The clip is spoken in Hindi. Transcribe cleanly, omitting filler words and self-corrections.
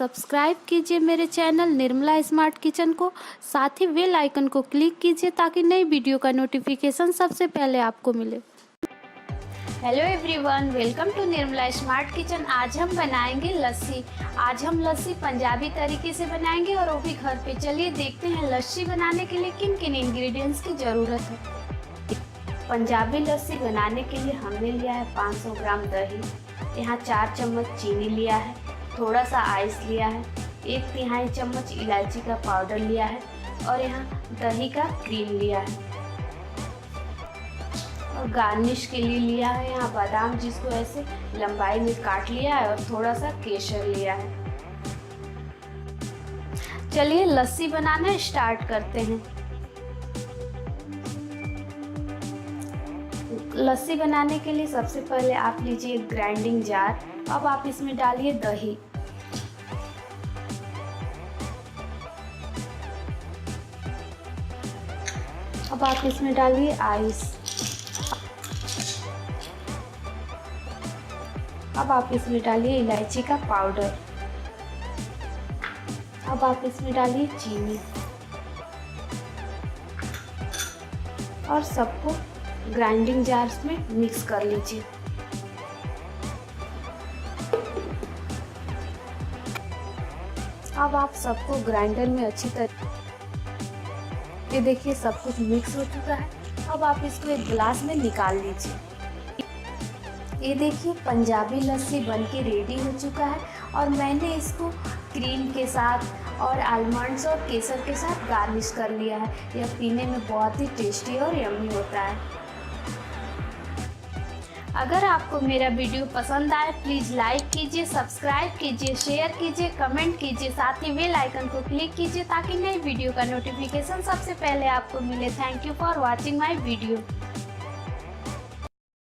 सब्सक्राइब कीजिए मेरे चैनल निर्मला स्मार्ट किचन को। साथ ही बेल आइकन को क्लिक कीजिए ताकि नई वीडियो का नोटिफिकेशन सबसे पहले आपको मिले। Hello everyone, welcome to Nirmala smart kitchen. आज हम बनाएंगे लस्सी। आज हम लस्सी पंजाबी तरीके से बनाएंगे और वो भी घर पे। चलिए देखते हैं लस्सी बनाने के लिए किन किन इंग्रेडिएंट्स की ज़रूरत है। पंजाबी लस्सी बनाने के लिए हमने लिया है 500 ग्राम दही, यहाँ 4 चम्मच चीनी लिया है, थोड़ा सा आइस लिया है, 1/3 चम्मच इलायची का पाउडर लिया है और यहाँ दही का क्रीम लिया है। और गार्निश के लिए लिया है यहाँ बादाम, जिसको ऐसे लंबाई में काट लिया है, और थोड़ा सा केसर लिया है। चलिए लस्सी बनाना स्टार्ट करते हैं। लस्सी बनाने के लिए सबसे पहले आप लीजिए ग्राइंडिंग जार। अब आप इसमें डालिए दही, अब आप इसमें डालिए आइस, अब आप इसमें डालिए इलायची का पाउडर, अब आप इसमें डालिए चीनी और सबको ग्राइंडिंग जार्स में मिक्स कर लीजिए। अब आप सबको ग्राइंडर में अच्छी तरह, ये देखिए सब कुछ मिक्स हो चुका है। अब आप इसको एक गिलास में निकाल लीजिए। ये देखिए पंजाबी लस्सी बनके रेडी हो चुका है और मैंने इसको क्रीम के साथ और आलमंड्स और केसर के साथ गार्निश कर लिया है। यह पीने में बहुत ही टेस्टी और यम्मी होता है। अगर आपको मेरा वीडियो पसंद आए प्लीज़ लाइक कीजिए, सब्सक्राइब कीजिए, शेयर कीजिए, कमेंट कीजिए, साथ ही बेल आइकन को क्लिक कीजिए ताकि नई वीडियो का नोटिफिकेशन सबसे पहले आपको मिले। Thank you for watching my video.